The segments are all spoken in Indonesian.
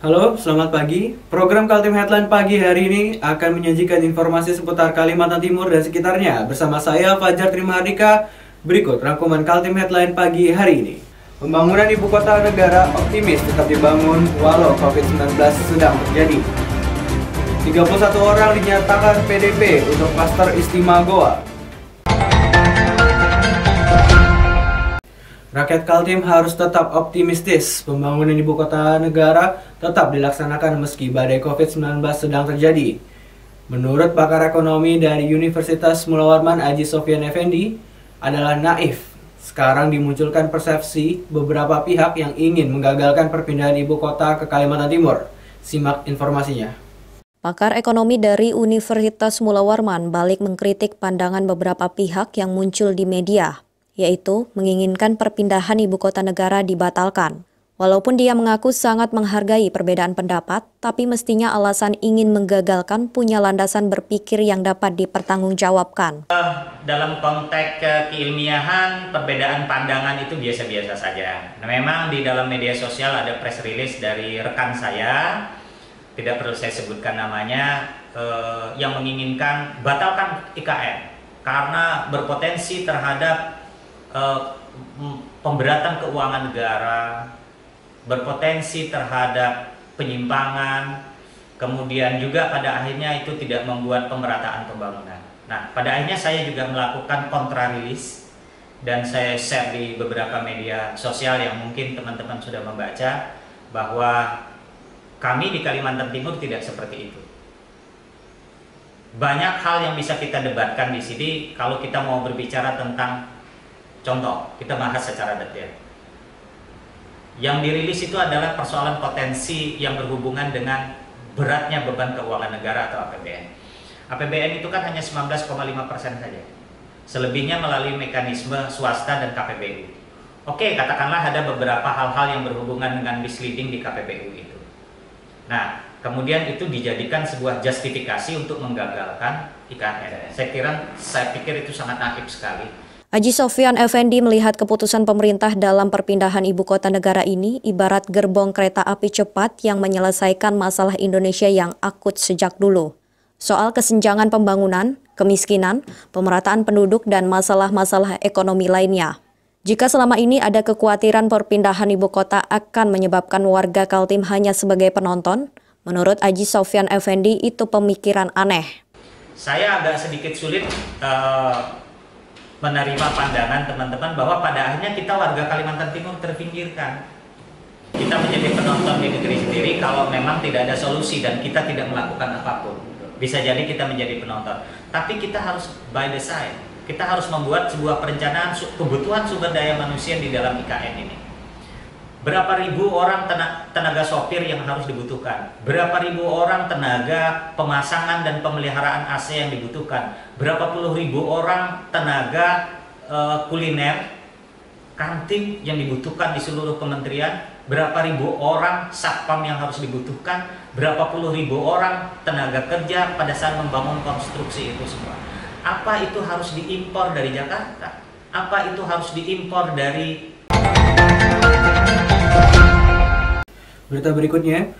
Halo, selamat pagi. Program Kaltim Headline pagi hari ini akan menyajikan informasi seputar Kalimantan Timur dan sekitarnya. Bersama saya, Fajar Trimahardika. Berikut rangkuman Kaltim Headline pagi hari ini. Pembangunan ibu kota negara optimis tetap dibangun walau COVID-19 sedang terjadi. 31 orang dinyatakan PDP untuk klaster Istimewa Goa. Rakyat Kaltim harus tetap optimistis. Pembangunan ibu kota negara tetap dilaksanakan meski badai COVID-19 sedang terjadi. Menurut pakar ekonomi dari Universitas Mula Warman Aji Sofyan Effendi, adalah naif. Sekarang dimunculkan persepsi beberapa pihak yang ingin menggagalkan perpindahan ibu kota ke Kalimantan Timur. Simak informasinya. Pakar ekonomi dari Universitas Mula Warman balik mengkritik pandangan beberapa pihak yang muncul di media, yaitu menginginkan perpindahan ibu kota negara dibatalkan. Walaupun dia mengaku sangat menghargai perbedaan pendapat, tapi mestinya alasan ingin menggagalkan punya landasan berpikir yang dapat dipertanggungjawabkan. Dalam konteks keilmiahan, perbedaan pandangan itu biasa-biasa saja. Nah, memang di dalam media sosial ada press release dari rekan saya, tidak perlu saya sebutkan namanya, yang menginginkan batalkan IKN karena berpotensi terhadap pemberatan keuangan negara, berpotensi terhadap penyimpangan, kemudian juga pada akhirnya itu tidak membuat pemerataan pembangunan. Nah, pada akhirnya saya juga melakukan kontra rilis dan saya share di beberapa media sosial yang mungkin teman-teman sudah membaca, bahwa kami di Kalimantan Timur tidak seperti itu. Banyak hal yang bisa kita debatkan di sini kalau kita mau berbicara tentang contoh, kita bahas secara detail. Yang dirilis itu adalah persoalan potensi yang berhubungan dengan beratnya beban keuangan negara atau APBN. APBN itu kan hanya 19,5% saja. Selebihnya melalui mekanisme swasta dan KPBU. Oke, katakanlah ada beberapa hal-hal yang berhubungan dengan misleading di KPBU itu. Nah, kemudian itu dijadikan sebuah justifikasi untuk menggagalkan IKN. Saya pikir itu sangat naif sekali. Aji Sofyan Effendi melihat keputusan pemerintah dalam perpindahan ibu kota negara ini ibarat gerbong kereta api cepat yang menyelesaikan masalah Indonesia yang akut sejak dulu. Soal kesenjangan pembangunan, kemiskinan, pemerataan penduduk, dan masalah-masalah ekonomi lainnya. Jika selama ini ada kekhawatiran perpindahan ibu kota akan menyebabkan warga Kaltim hanya sebagai penonton, menurut Aji Sofyan Effendi itu pemikiran aneh. Saya agak sedikit sulit menerima pandangan teman-teman bahwa pada akhirnya kita warga Kalimantan Timur terpinggirkan. Kita menjadi penonton di negeri sendiri kalau memang tidak ada solusi dan kita tidak melakukan apapun. Bisa jadi kita menjadi penonton. Tapi kita harus by the side. Kita harus membuat sebuah perencanaan kebutuhan sumber daya manusia di dalam IKN ini. Berapa ribu orang tenaga sopir yang harus dibutuhkan? Berapa ribu orang tenaga pemasangan dan pemeliharaan AC yang dibutuhkan? Berapa puluh ribu orang tenaga kuliner, kantin yang dibutuhkan di seluruh kementerian? Berapa ribu orang satpam yang harus dibutuhkan? Berapa puluh ribu orang tenaga kerja pada saat membangun konstruksi itu semua? Apa itu harus diimpor dari Jakarta? Apa itu harus diimpor dari... Berita berikutnya,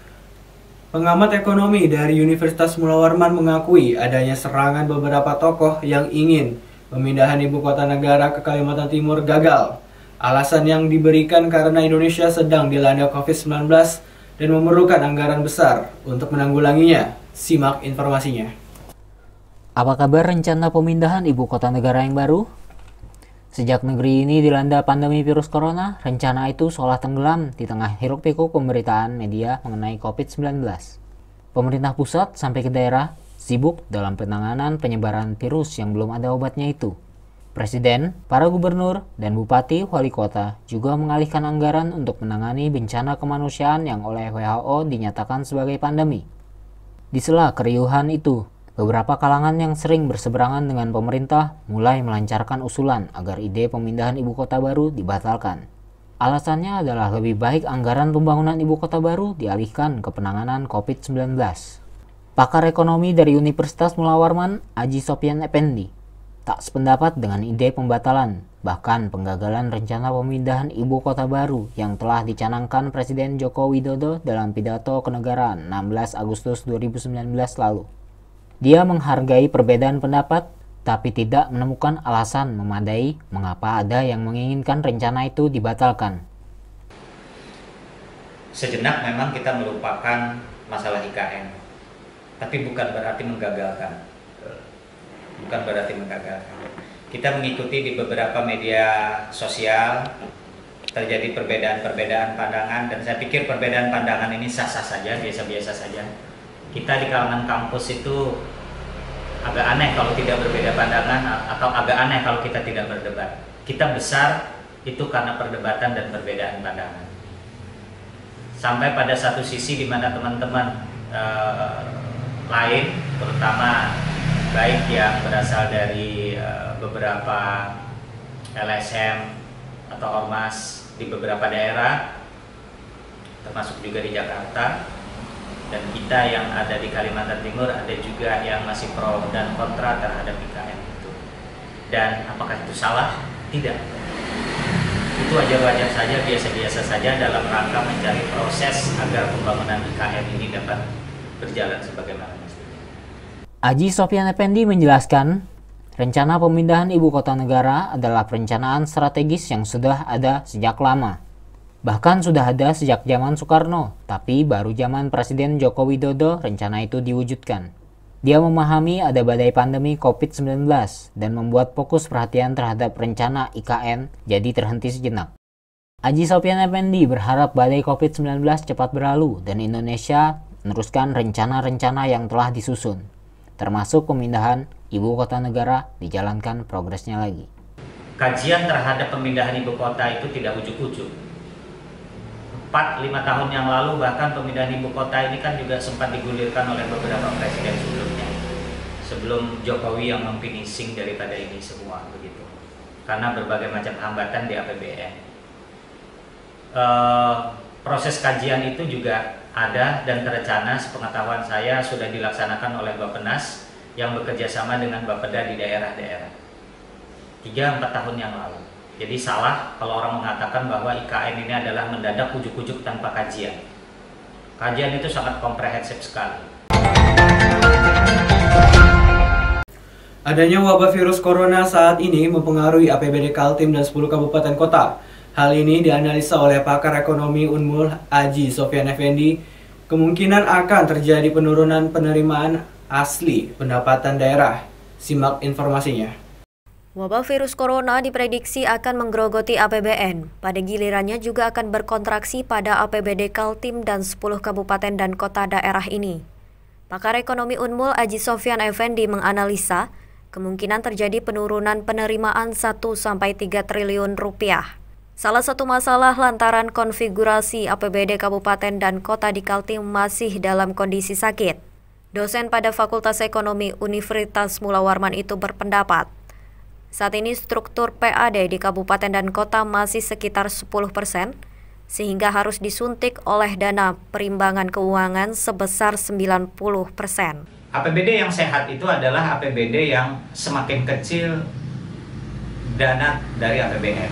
pengamat ekonomi dari Universitas Mula Warman mengakui adanya serangan beberapa tokoh yang ingin pemindahan ibu kota negara ke Kalimantan Timur gagal. Alasan yang diberikan karena Indonesia sedang dilanda COVID-19 dan memerlukan anggaran besar untuk menanggulanginya. Simak informasinya. Apa kabar rencana pemindahan ibu kota negara yang baru? Sejak negeri ini dilanda pandemi virus corona, rencana itu seolah tenggelam di tengah hiruk-pikuk pemberitaan media mengenai COVID-19. Pemerintah pusat sampai ke daerah sibuk dalam penanganan penyebaran virus yang belum ada obatnya itu. Presiden, para gubernur, dan bupati wali kota juga mengalihkan anggaran untuk menangani bencana kemanusiaan yang oleh WHO dinyatakan sebagai pandemi. Di sela keriuhan itu, beberapa kalangan yang sering berseberangan dengan pemerintah mulai melancarkan usulan agar ide pemindahan ibu kota baru dibatalkan. Alasannya adalah lebih baik anggaran pembangunan ibu kota baru dialihkan ke penanganan COVID-19. Pakar ekonomi dari Universitas Mula Warman, Aji Sofyan Effendi, tak sependapat dengan ide pembatalan. bahkan penggagalan rencana pemindahan ibu kota baru yang telah dicanangkan Presiden Joko Widodo dalam pidato kenegaraan 16 Agustus 2019 lalu. Dia menghargai perbedaan pendapat, tapi tidak menemukan alasan memadai mengapa ada yang menginginkan rencana itu dibatalkan. Sejenak memang kita melupakan masalah IKN, tapi bukan berarti menggagalkan. Kita mengikuti di beberapa media sosial terjadi perbedaan pandangan, dan saya pikir perbedaan pandangan ini sah-sah saja, biasa-biasa saja. Kita di kalangan kampus itu agak aneh kalau tidak berbeda pandangan, atau agak aneh kalau kita tidak berdebat. Kita besar itu karena perdebatan dan perbedaan pandangan. Sampai pada satu sisi di mana teman-teman lain, terutama baik yang berasal dari beberapa LSM atau ormas di beberapa daerah, termasuk juga di Jakarta, dan kita yang ada di Kalimantan Timur, ada juga yang masih pro dan kontra terhadap IKN itu. Dan apakah itu salah? Tidak. Itu wajar-wajar saja, biasa-biasa saja dalam rangka mencari proses agar pembangunan IKN ini dapat berjalan sebagaimana mestinya. Aji Sofyan Effendi menjelaskan, rencana pemindahan ibu kota negara adalah perencanaan strategis yang sudah ada sejak lama. Bahkan sudah ada sejak zaman Soekarno, tapi baru zaman Presiden Joko Widodo rencana itu diwujudkan. Dia memahami ada badai pandemi COVID-19 dan membuat fokus perhatian terhadap rencana IKN jadi terhenti sejenak. Aji Sofyan Effendi berharap badai COVID-19 cepat berlalu dan Indonesia meneruskan rencana-rencana yang telah disusun, termasuk pemindahan ibu kota negara dijalankan progresnya lagi. Kajian terhadap pemindahan ibu kota itu tidak ujuk-ujuk. 4-5 tahun yang lalu bahkan pemindahan ibu kota ini kan juga sempat digulirkan oleh beberapa presiden sebelumnya, sebelum Jokowi yang memfinishing daripada ini semua begitu, karena berbagai macam hambatan di APBN. Proses kajian itu juga ada dan terencana, sepengetahuan saya sudah dilaksanakan oleh Bappenas yang bekerja sama dengan Bapeda di daerah-daerah 3-4 tahun yang lalu. Jadi salah kalau orang mengatakan bahwa IKN ini adalah mendadak ujuk-ujuk tanpa kajian. Kajian itu sangat komprehensif sekali. Adanya wabah virus corona saat ini mempengaruhi APBD Kaltim dan 10 kabupaten kota. Hal ini dianalisa oleh pakar ekonomi Unmul Aji Sofyan Effendi. Kemungkinan akan terjadi penurunan penerimaan asli pendapatan daerah. Simak informasinya. Wabah virus corona diprediksi akan menggerogoti APBN. Pada gilirannya juga akan berkontraksi pada APBD Kaltim dan 10 kabupaten dan kota daerah ini. Pakar ekonomi Unmul Aji Sofyan Effendi menganalisa kemungkinan terjadi penurunan penerimaan 1-3 triliun rupiah. Salah satu masalah lantaran konfigurasi APBD kabupaten dan kota di Kaltim masih dalam kondisi sakit. Dosen pada Fakultas Ekonomi Universitas Mula Warman itu berpendapat, saat ini struktur PAD di kabupaten dan kota masih sekitar 10%, sehingga harus disuntik oleh dana perimbangan keuangan sebesar 90%. APBD yang sehat itu adalah APBD yang semakin kecil dana dari APBN.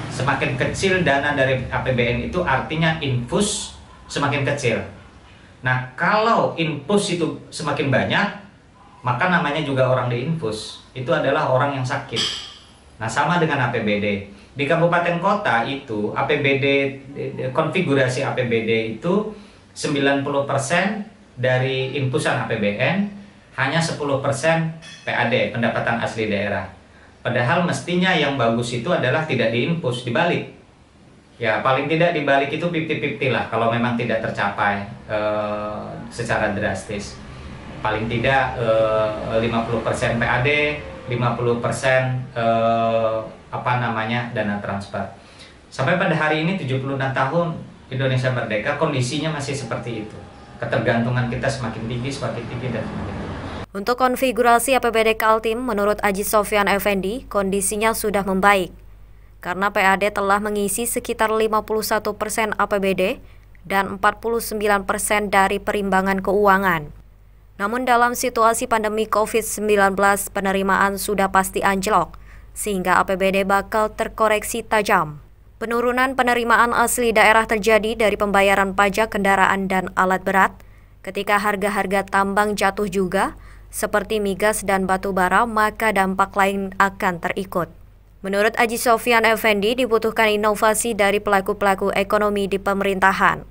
Semakin kecil dana dari APBN itu artinya infus semakin kecil. Nah, kalau infus itu semakin banyak, maka namanya juga orang diinfus. Itu adalah orang yang sakit. Nah, sama dengan APBD. Di kabupaten kota itu APBD, konfigurasi APBD itu 90% dari inpusan APBN, hanya 10% PAD, pendapatan asli daerah. Padahal mestinya yang bagus itu adalah tidak diinpus, dibalik. Ya, paling tidak dibalik itu 50-50 lah kalau memang tidak tercapai secara drastis. Paling tidak 50% PAD, 50% dana transfer. Sampai pada hari ini 76 tahun Indonesia merdeka, kondisinya masih seperti itu. Ketergantungan kita semakin tinggi dan semakin tinggi. Untuk konfigurasi APBD Kaltim, menurut Aji Sofyan Effendi, kondisinya sudah membaik. Karena PAD telah mengisi sekitar 51% APBD dan 49% dari perimbangan keuangan. Namun dalam situasi pandemi COVID-19, penerimaan sudah pasti anjlok, sehingga APBD bakal terkoreksi tajam. Penurunan penerimaan asli daerah terjadi dari pembayaran pajak kendaraan dan alat berat, ketika harga-harga tambang jatuh juga, seperti migas dan batu bara, maka dampak lain akan terikut. Menurut Aji Sofyan Effendi, dibutuhkan inovasi dari pelaku-pelaku ekonomi di pemerintahan.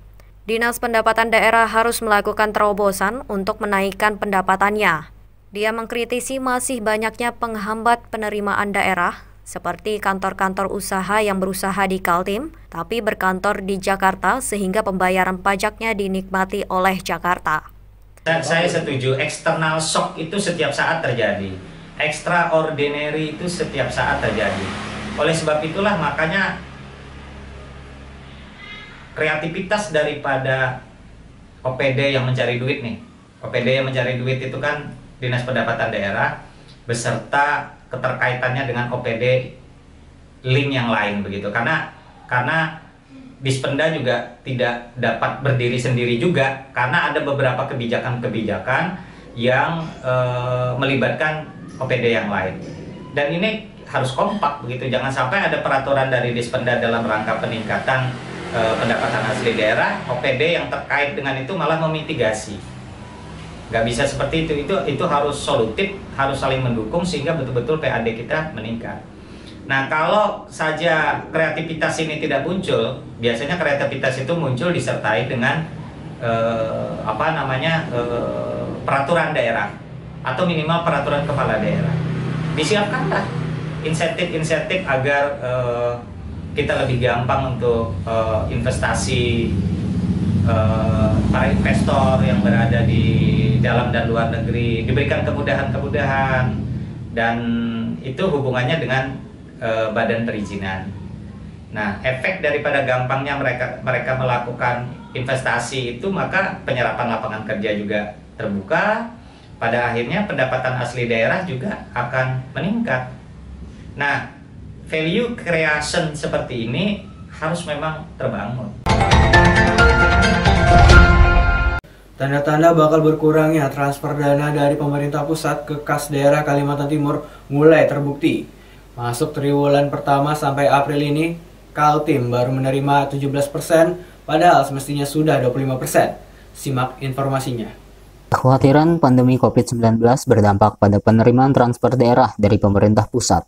Dinas Pendapatan Daerah harus melakukan terobosan untuk menaikkan pendapatannya. Dia mengkritisi masih banyaknya penghambat penerimaan daerah, seperti kantor-kantor usaha yang berusaha di Kaltim, tapi berkantor di Jakarta sehingga pembayaran pajaknya dinikmati oleh Jakarta. Saya setuju, external shock itu setiap saat terjadi. Extraordinary itu setiap saat terjadi. Oleh sebab itulah makanya kreativitas daripada OPD yang mencari duit nih. OPD yang mencari duit itu kan Dinas Pendapatan Daerah beserta keterkaitannya dengan OPD link yang lain begitu. Karena Dispenda juga tidak dapat berdiri sendiri juga karena ada beberapa kebijakan-kebijakan yang melibatkan OPD yang lain. Dan ini harus kompak begitu, jangan sampai ada peraturan dari Dispenda dalam rangka peningkatan pendapatan asli daerah, OPD yang terkait dengan itu malah memitigasi. Nggak bisa seperti itu harus solutif, harus saling mendukung sehingga betul-betul PAD kita meningkat. Nah, kalau saja kreativitas ini tidak muncul, biasanya kreativitas itu muncul disertai dengan peraturan daerah atau minimal peraturan kepala daerah. Disiapkanlah insentif-insentif agar kita lebih gampang untuk investasi, para investor yang berada di dalam dan luar negeri diberikan kemudahan-kemudahan, dan itu hubungannya dengan badan perizinan. Nah, efek daripada gampangnya mereka melakukan investasi itu, maka penyerapan lapangan kerja juga terbuka. Pada akhirnya pendapatan asli daerah juga akan meningkat. Nah, value creation seperti ini harus memang terbangun. Tanda-tanda bakal berkurangnya transfer dana dari pemerintah pusat ke kas daerah Kalimantan Timur mulai terbukti. Masuk triwulan pertama sampai April ini, Kaltim baru menerima 17%, padahal semestinya sudah 25%. Simak informasinya. Kekhawatiran pandemi COVID-19 berdampak pada penerimaan transfer daerah dari pemerintah pusat.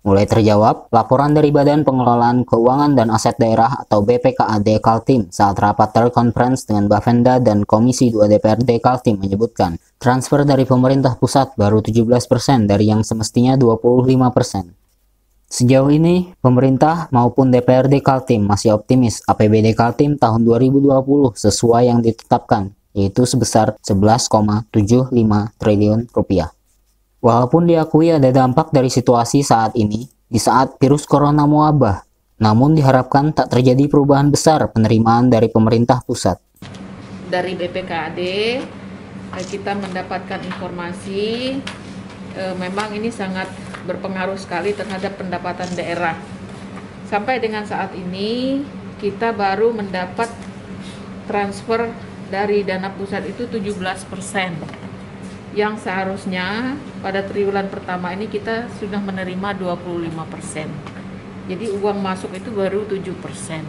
Mulai terjawab laporan dari Badan Pengelolaan Keuangan dan Aset Daerah atau BPKAD Kaltim saat rapat telekonferensi dengan Bapenda dan Komisi 2 DPRD Kaltim menyebutkan transfer dari pemerintah pusat baru 17% dari yang semestinya 25%. Sejauh ini, pemerintah maupun DPRD Kaltim masih optimis APBD Kaltim tahun 2020 sesuai yang ditetapkan, yaitu sebesar 11,75 triliun rupiah. Walaupun diakui ada dampak dari situasi saat ini, di saat virus corona mewabah, namun diharapkan tak terjadi perubahan besar penerimaan dari pemerintah pusat. Dari BPKAD, kita mendapatkan informasi, memang ini sangat berpengaruh sekali terhadap pendapatan daerah. Sampai dengan saat ini, kita baru mendapat transfer dari dana pusat itu 17%, yang seharusnya pada triwulan pertama ini kita sudah menerima 25%. Jadi uang masuk itu baru 7%.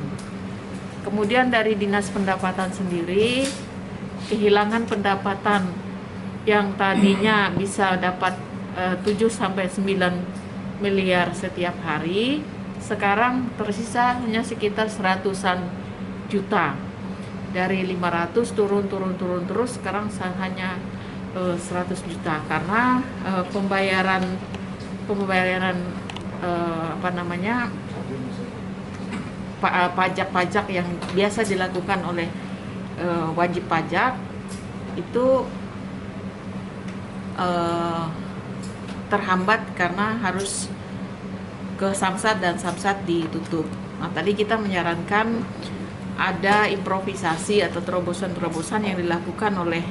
Kemudian dari Dinas Pendapatan sendiri, kehilangan pendapatan yang tadinya bisa dapat 7-9 miliar setiap hari, sekarang tersisa hanya sekitar 100-an juta. Dari 500 turun terus, sekarang hanya 100 juta karena pembayaran pajak-pajak yang biasa dilakukan oleh wajib pajak itu terhambat karena harus ke Samsat dan Samsat ditutup. Nah, tadi kita menyarankan ada improvisasi atau terobosan-terobosan yang dilakukan oleh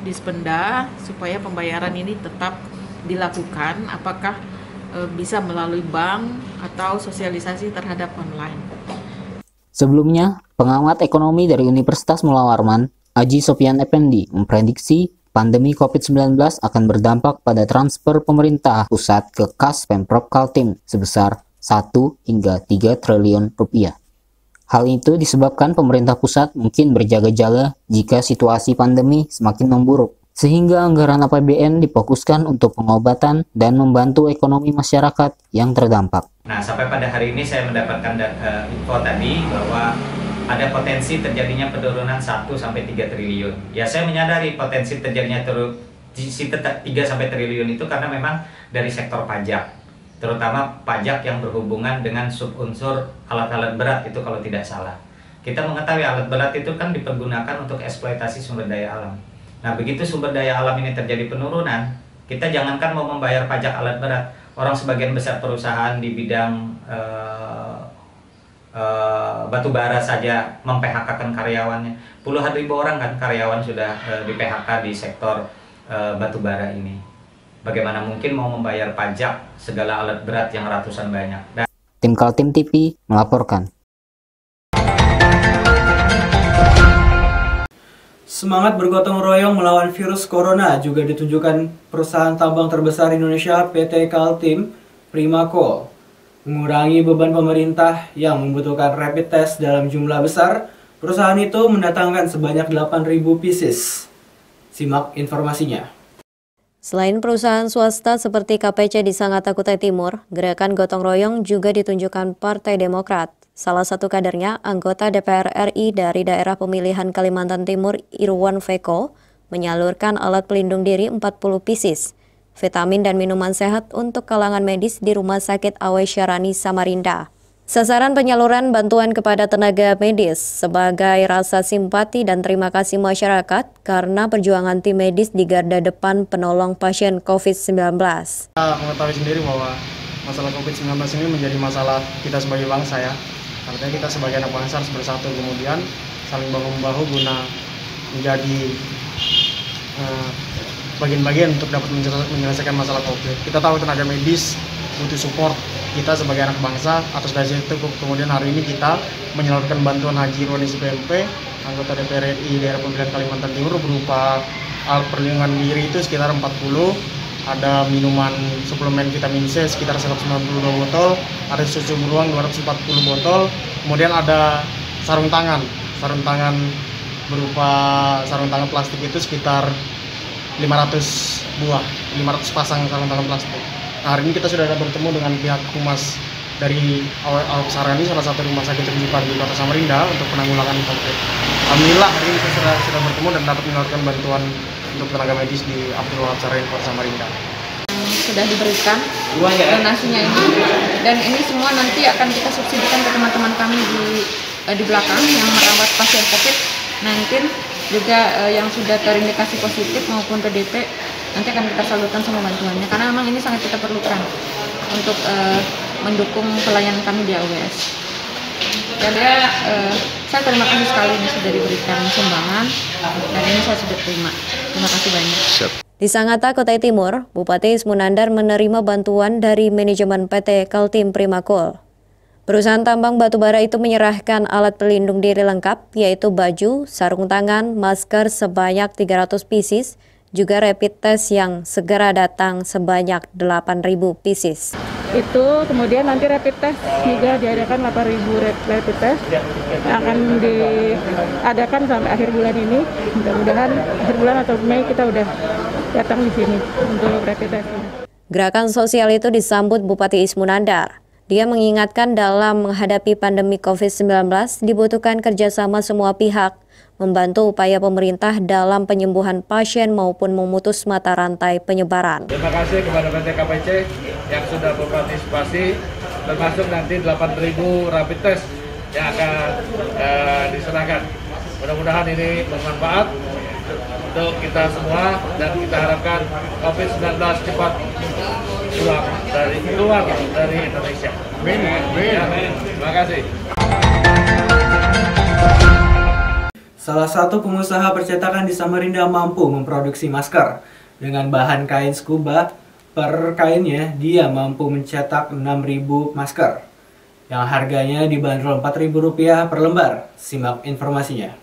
Dispenda supaya pembayaran ini tetap dilakukan, apakah bisa melalui bank atau sosialisasi terhadap online. Sebelumnya, pengamat ekonomi dari Universitas Mula Warman, Aji Sofyan Effendi, memprediksi Pandemi COVID-19 akan berdampak pada transfer pemerintah pusat ke kas Pemprov Kaltim sebesar 1 hingga 3 triliun rupiah. Hal itu disebabkan pemerintah pusat mungkin berjaga-jaga jika situasi pandemi semakin memburuk, sehingga anggaran APBN difokuskan untuk pengobatan dan membantu ekonomi masyarakat yang terdampak. Nah, sampai pada hari ini saya mendapatkan info tadi bahwa ada potensi terjadinya penurunan 1-3 triliun. Ya, saya menyadari potensi terjadinya 3-3 triliun itu karena memang dari sektor pajak, terutama pajak yang berhubungan dengan subunsur alat-alat berat itu kalau tidak salah. Kita mengetahui alat berat itu kan dipergunakan untuk eksploitasi sumber daya alam. Nah, begitu sumber daya alam ini terjadi penurunan, kita jangankan mau membayar pajak alat berat, orang sebagian besar perusahaan di bidang batu bara saja mem-PHK-kan karyawannya. Puluhan ribu orang kan karyawan sudah di-PHK di sektor batu bara ini. Bagaimana mungkin mau membayar pajak segala alat berat yang ratusan banyak. Tim Kaltim TV melaporkan. Semangat bergotong royong melawan virus corona juga ditunjukkan perusahaan tambang terbesar Indonesia PT Kaltim Primacoal. Mengurangi beban pemerintah yang membutuhkan rapid test dalam jumlah besar, perusahaan itu mendatangkan sebanyak 8.000 pieces. Simak informasinya. Selain perusahaan swasta seperti KPC di Sangatta Kutai Timur, gerakan gotong royong juga ditunjukkan Partai Demokrat. Salah satu kadernya, anggota DPR RI dari daerah pemilihan Kalimantan Timur, Irwan Veko, menyalurkan alat pelindung diri 40 pieces, vitamin dan minuman sehat untuk kalangan medis di Rumah Sakit Awai Syarani, Samarinda. Sasaran penyaluran bantuan kepada tenaga medis sebagai rasa simpati dan terima kasih masyarakat karena perjuangan tim medis di garda depan penolong pasien COVID-19. Kita mengetahui sendiri bahwa masalah COVID-19 ini menjadi masalah kita sebagai bangsa ya. Artinya kita sebagai anak bangsa harus bersatu, kemudian saling bahu-membahu guna menjadi bagian-bagian untuk dapat menyelesaikan masalah COVID. Kita tahu tenaga medis butuh support kita sebagai anak bangsa. Atas dasar itu kemudian hari ini kita menyalurkan bantuan haji Irwan PMP anggota DPR RI daerah pemilihan Kalimantan Timur berupa alat perlindungan diri itu sekitar 40, ada minuman suplemen vitamin C sekitar 192 botol, ada susu beruang 240 botol, kemudian ada sarung tangan berupa sarung tangan plastik itu sekitar 500 buah, 500 pasang sarung tangan plastik. Nah, hari ini kita sudah bertemu dengan pihak humas dari Awai Syarani, salah satu rumah sakit rujukan di Kota Samarinda untuk penanggulangan COVID. Alhamdulillah hari ini kita sudah bertemu dan dapat menawarkan bantuan untuk tenaga medis di Awai Syarani Kota Samarinda. Sudah diberikan donasinya ini, dan ini semua nanti akan kita subsidikan ke teman-teman kami di belakang yang merawat pasien COVID-19, juga yang sudah terindikasi positif maupun PDP. Nanti akan kita salurkan semua bantuannya, karena memang ini sangat kita perlukan untuk mendukung pelayanan kami di AWS. Jadi saya terima kasih sekali ini sudah diberikan sumbangan, dan ini saya sudah terima. Terima kasih banyak. Di Sangatta Kutai Timur, Bupati Ismunandar menerima bantuan dari manajemen PT Kaltim Primacoal. Perusahaan tambang batubara itu menyerahkan alat pelindung diri lengkap, yaitu baju, sarung tangan, masker sebanyak 300 pieces, juga rapid test yang segera datang sebanyak 8.000 pieces. Itu kemudian nanti rapid test juga diadakan 8.000 rapid test yang akan diadakan sampai akhir bulan ini. Mudah-mudahan akhir bulan atau Mei kita udah datang di sini untuk rapid test. Gerakan sosial itu disambut Bupati Ismunandar. Dia mengingatkan dalam menghadapi pandemi COVID-19 dibutuhkan kerjasama semua pihak, membantu upaya pemerintah dalam penyembuhan pasien maupun memutus mata rantai penyebaran. Terima kasih kepada PT KPC yang sudah berpartisipasi, termasuk nanti 8.000 rapid test yang akan diserahkan. Mudah-mudahan ini bermanfaat untuk kita semua dan kita harapkan COVID-19 cepat keluar dari Indonesia. Amin. Terima kasih. Salah satu pengusaha percetakan di Samarinda mampu memproduksi masker. Dengan bahan kain scuba, per kainnya dia mampu mencetak 6.000 masker. Yang harganya dibanderol Rp4.000 per lembar. Simak informasinya.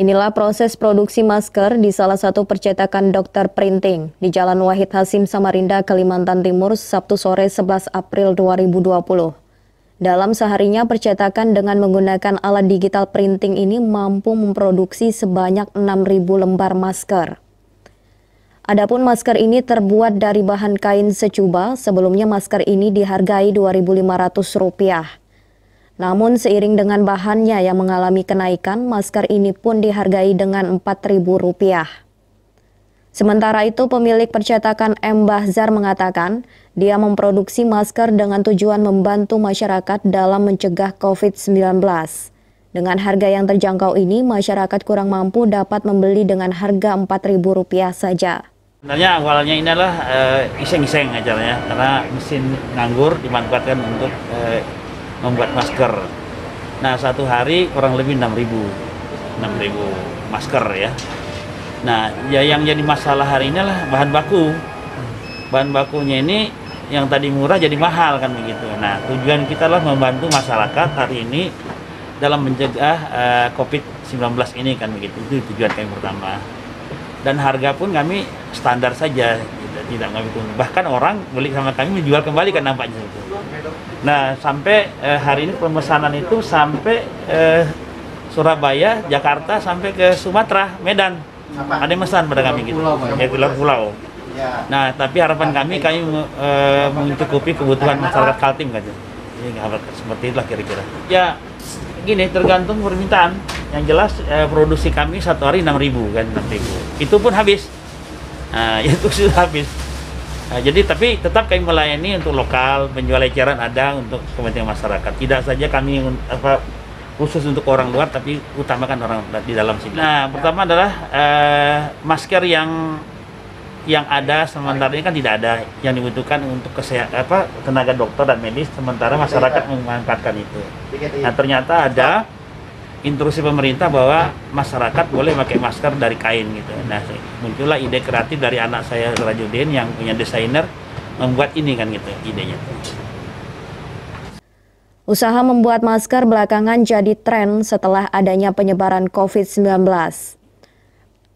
Inilah proses produksi masker di salah satu percetakan Dr. Printing di Jalan Wahid Hasim, Samarinda, Kalimantan Timur, Sabtu sore 11 April 2020. Dalam seharinya, percetakan dengan menggunakan alat digital printing ini mampu memproduksi sebanyak 6.000 lembar masker. Adapun masker ini terbuat dari bahan kain secuba, sebelumnya masker ini dihargai Rp2.500. Namun seiring dengan bahannya yang mengalami kenaikan, masker ini pun dihargai dengan Rp4.000. Sementara itu, pemilik percetakan M. Bahzar mengatakan dia memproduksi masker dengan tujuan membantu masyarakat dalam mencegah COVID-19. Dengan harga yang terjangkau ini, masyarakat kurang mampu dapat membeli dengan harga Rp4.000 saja. Sebenarnya awalnya ini adalah iseng-iseng acaranya, karena mesin nganggur dimanfaatkan untuk membuat masker. Nah, satu hari kurang lebih 6.000 masker ya. Nah, ya yang jadi masalah hari ini adalah bahan baku. Bahan bakunya ini yang tadi murah jadi mahal kan begitu. Nah, tujuan kita adalah membantu masyarakat hari ini dalam mencegah COVID-19 ini kan begitu. Itu tujuan kami pertama. Dan harga pun kami standar saja, tidak kami turun. Bahkan orang beli sama kami menjual kembali kan nampaknya itu. Nah, sampai hari ini pemesanan itu sampai Surabaya, Jakarta, sampai ke Sumatera, Medan. Ada yang pesan pada kami gitu, ya keluar pulau. Nah, tapi harapan kami mencukupi kebutuhan masyarakat Kaltim kan. Jadi seperti itulah kira-kira. Ya, gini tergantung permintaan. Yang jelas produksi kami satu hari 6.000 kan, 6.000. Itu pun habis. Nah, itu sudah habis. Nah, jadi tapi tetap kami melayani untuk lokal, penjual eceran ada untuk kepentingan masyarakat. Tidak saja kami khusus untuk orang luar, tapi utamakan orang di dalam sini. Nah, pertama adalah masker yang ada sementara ini kan tidak ada, yang dibutuhkan untuk tenaga dokter dan medis, sementara masyarakat memanfaatkan itu. Nah, ternyata ada instruksi pemerintah bahwa masyarakat boleh pakai masker dari kain gitu. Nah, muncullah ide kreatif dari anak saya Rajudin yang punya desainer membuat ini kan gitu idenya. Usaha membuat masker belakangan jadi tren setelah adanya penyebaran COVID-19.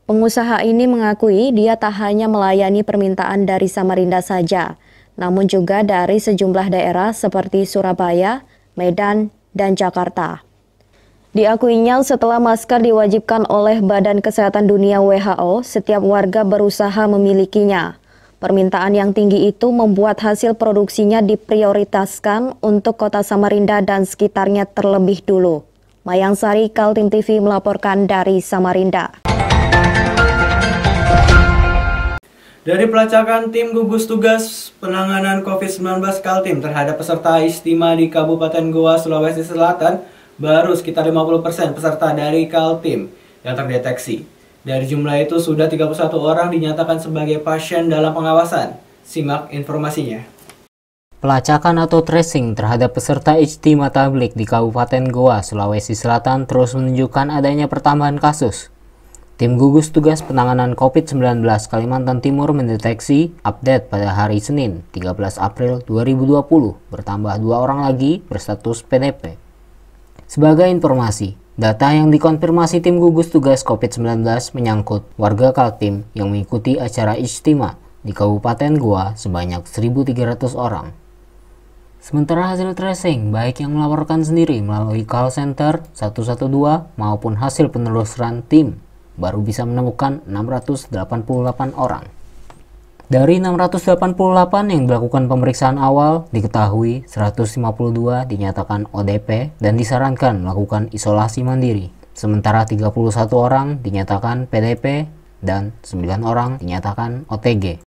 Pengusaha ini mengakui dia tak hanya melayani permintaan dari Samarinda saja, namun juga dari sejumlah daerah seperti Surabaya, Medan, dan Jakarta. Diakuinya setelah masker diwajibkan oleh Badan Kesehatan Dunia WHO, setiap warga berusaha memilikinya. Permintaan yang tinggi itu membuat hasil produksinya diprioritaskan untuk kota Samarinda dan sekitarnya terlebih dulu. Mayang Sari, Kaltim TV melaporkan dari Samarinda. Dari pelacakan tim gugus tugas penanganan COVID-19 Kaltim terhadap peserta istimewa di Kabupaten Goa, Sulawesi Selatan, baru sekitar 50% peserta dari Kaltim yang terdeteksi. Dari jumlah itu sudah 31 orang dinyatakan sebagai pasien dalam pengawasan. Simak informasinya. Pelacakan atau tracing terhadap peserta Ijtima Tablik di Kabupaten Goa, Sulawesi Selatan terus menunjukkan adanya pertambahan kasus. Tim gugus tugas penanganan COVID-19 Kalimantan Timur mendeteksi update pada hari Senin 13 April 2020 bertambah 2 orang lagi berstatus PDP. Sebagai informasi, data yang dikonfirmasi tim gugus tugas COVID-19 menyangkut warga Kaltim yang mengikuti acara Ijtima di Kabupaten Goa sebanyak 1.300 orang. Sementara hasil tracing baik yang melaporkan sendiri melalui call center 112 maupun hasil penelusuran tim baru bisa menemukan 688 orang. Dari 688 yang dilakukan pemeriksaan awal, diketahui 152 dinyatakan ODP dan disarankan melakukan isolasi mandiri. Sementara 31 orang dinyatakan PDP dan 9 orang dinyatakan OTG.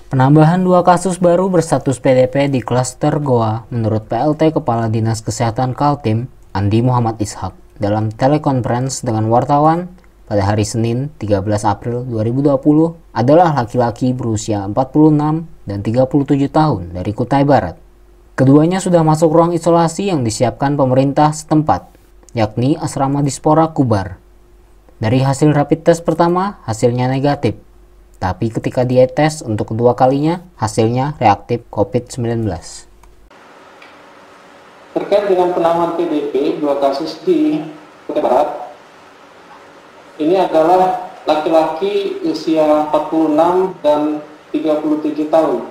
Penambahan 2 kasus baru berstatus PDP di klaster Goa menurut PLT Kepala Dinas Kesehatan Kaltim, Andi Muhammad Ishak, dalam telekonferensi dengan wartawan pada hari Senin 13 April 2020 adalah laki-laki berusia 46 dan 37 tahun dari Kutai Barat. Keduanya sudah masuk ruang isolasi yang disiapkan pemerintah setempat, yakni Asrama Dispora Kubar. Dari hasil rapid test pertama, hasilnya negatif. Tapi ketika dites untuk kedua kalinya, hasilnya reaktif COVID-19. Terkait dengan penambahan PDP, 2 kasus di Kutai Barat, Ini adalah laki-laki usia 46 dan 37 tahun.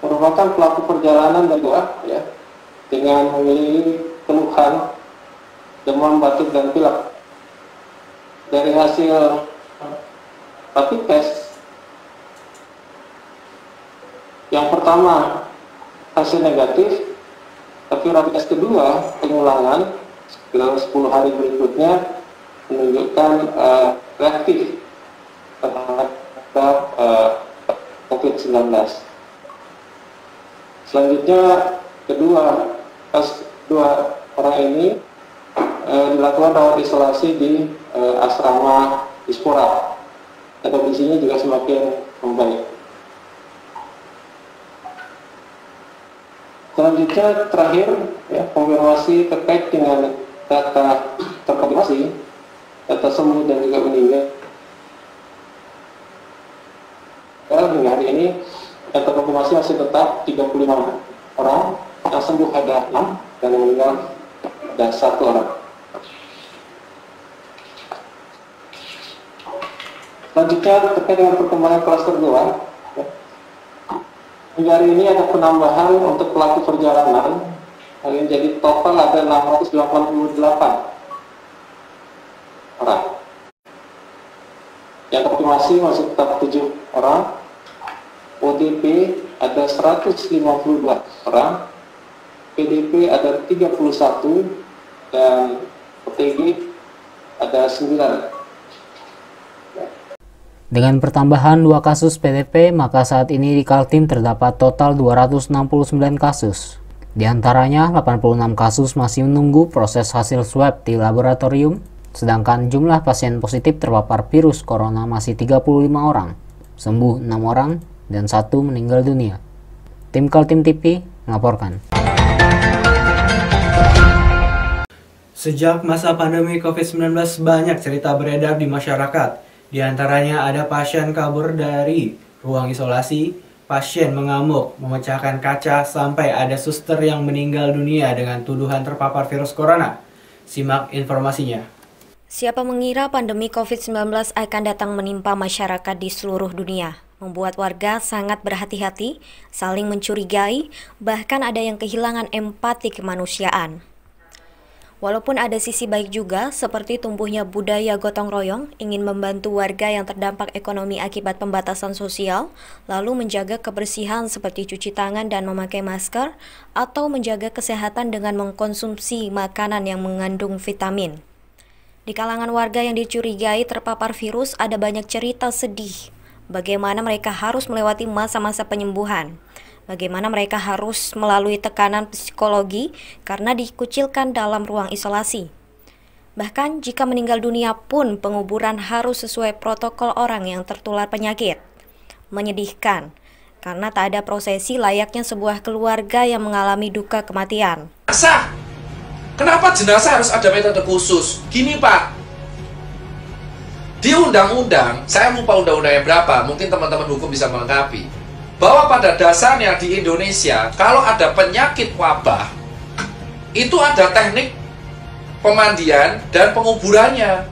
Merupakan pelaku perjalanan dari luar, ya, dengan memiliki keluhan demam, batuk, dan pilek. Dari hasil rapid test, yang pertama hasil negatif, tapi rapid test kedua pengulangan dalam 10 hari berikutnya menunjukkan reaktif terhadap COVID-19. Selanjutnya kedua orang ini dilakukan rawat isolasi di asrama Dispora, dan kondisinya juga semakin membaik. Selanjutnya terakhir, ya, konfirmasi terkait dengan data terkonfirmasi, data sembuh dan juga meninggal. Hingga hari ini data terkonfirmasi masih tetap 35 orang, yang sembuh ada 6 dan yang meninggal ada 1 orang. Selanjutnya terkait dengan perkembangan klaster 2, ya. Hingga hari ini ada penambahan untuk pelaku perjalanan, hari ini jadi total ada 688 orang. Yang terkonfirmasi masih tetap 7 orang, ODP ada 152 orang, PDP ada 31, dan OTG ada 9. Dengan pertambahan 2 kasus PDP, maka saat ini di Kaltim terdapat total 269 kasus. Di antaranya 86 kasus masih menunggu proses hasil swab di laboratorium, sedangkan jumlah pasien positif terpapar virus corona masih 35 orang, sembuh 6 orang, dan 1 meninggal dunia. Tim Kaltim TV melaporkan. Sejak masa pandemi COVID-19 banyak cerita beredar di masyarakat. Di antaranya ada pasien kabur dari ruang isolasi, pasien mengamuk, memecahkan kaca, sampai ada suster yang meninggal dunia dengan tuduhan terpapar virus corona. Simak informasinya. Siapa mengira pandemi COVID-19 akan datang menimpa masyarakat di seluruh dunia, membuat warga sangat berhati-hati, saling mencurigai, bahkan ada yang kehilangan empati kemanusiaan. Walaupun ada sisi baik juga, seperti tumbuhnya budaya gotong royong, ingin membantu warga yang terdampak ekonomi akibat pembatasan sosial, lalu menjaga kebersihan seperti cuci tangan dan memakai masker, atau menjaga kesehatan dengan mengkonsumsi makanan yang mengandung vitamin. Di kalangan warga yang dicurigai terpapar virus ada banyak cerita sedih, bagaimana mereka harus melewati masa-masa penyembuhan. Bagaimana mereka harus melalui tekanan psikologi karena dikucilkan dalam ruang isolasi. Bahkan jika meninggal dunia pun penguburan harus sesuai protokol orang yang tertular penyakit. Menyedihkan, karena tak ada prosesi layaknya sebuah keluarga yang mengalami duka kematian. Sah, kenapa jenazah harus ada metode khusus? Gini Pak, di undang-undang, saya lupa undang-undangnya berapa, mungkin teman-teman hukum bisa melengkapi, bahwa pada dasarnya di Indonesia, kalau ada penyakit wabah, itu ada teknik pemandian dan penguburannya.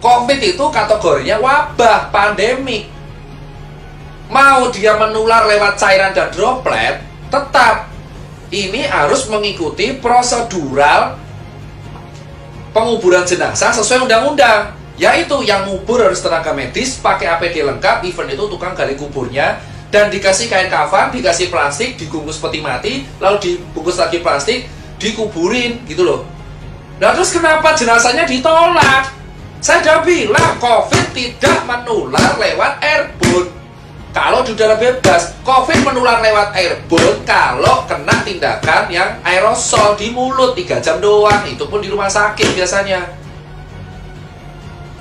COVID itu kategorinya wabah, pandemik. Mau dia menular lewat cairan dan droplet, tetap ini harus mengikuti prosedural penguburan jenazah sesuai undang-undang. Yaitu yang ngubur harus tenaga medis, pakai APD lengkap, even itu tukang gali kuburnya, dan dikasih kain kafan, dikasih plastik, dibungkus peti mati, lalu dibungkus lagi plastik, dikuburin, gitu loh. Nah terus kenapa jenazahnya ditolak? Saya udah bilang, COVID tidak menular lewat airborne. Kalau di udara bebas, COVID menular lewat airborne kalau kena tindakan yang aerosol di mulut 3 jam doang, itu pun di rumah sakit biasanya.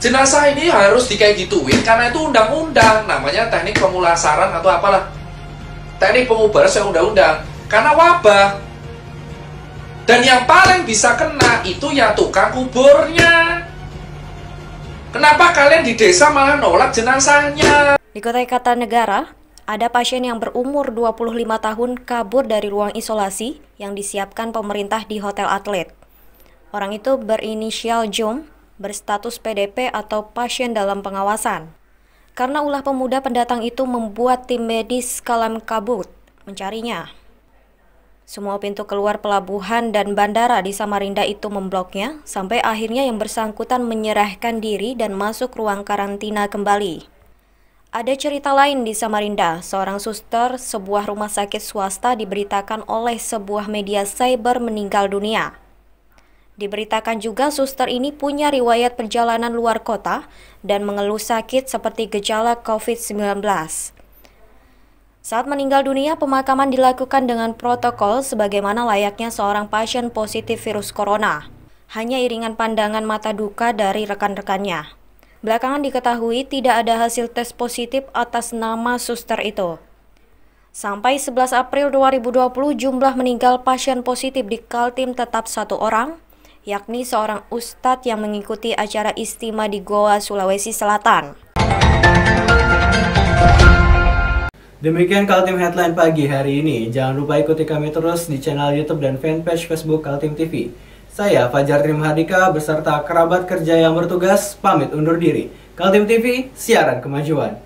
Jenazah ini harus kayak gituin karena itu undang-undang, namanya teknik pemulasaran atau apalah. Teknik pengubaran sesuai undang-undang. Karena wabah. Dan yang paling bisa kena itu ya tukang kuburnya. Kenapa kalian di desa malah nolak jenazahnya? Di Kota Kartanegara, ada pasien yang berumur 25 tahun kabur dari ruang isolasi yang disiapkan pemerintah di Hotel Atlet. Orang itu berinisial Jom, berstatus PDP atau pasien dalam pengawasan. Karena ulah pemuda pendatang itu membuat tim medis kalam kabut mencarinya. Semua pintu keluar pelabuhan dan bandara di Samarinda itu membloknya, sampai akhirnya yang bersangkutan menyerahkan diri dan masuk ruang karantina kembali. Ada cerita lain di Samarinda, seorang suster sebuah rumah sakit swasta diberitakan oleh sebuah media cyber meninggal dunia. Diberitakan juga suster ini punya riwayat perjalanan luar kota dan mengeluh sakit seperti gejala COVID-19. Saat meninggal dunia, pemakaman dilakukan dengan protokol sebagaimana layaknya seorang pasien positif virus corona. Hanya iringan pandangan mata duka dari rekan-rekannya. Belakangan diketahui tidak ada hasil tes positif atas nama suster itu. Sampai 11 April 2020, jumlah meninggal pasien positif di Kaltim tetap 1 orang, yakni seorang ustadz yang mengikuti acara istimewa di Goa, Sulawesi Selatan. Demikian Kaltim Headline pagi hari ini. Jangan lupa ikuti kami terus di channel YouTube dan fanpage Facebook Kaltim TV. Saya Fajar Trimhardika beserta kerabat kerja yang bertugas pamit undur diri. Kaltim TV, siaran kemajuan.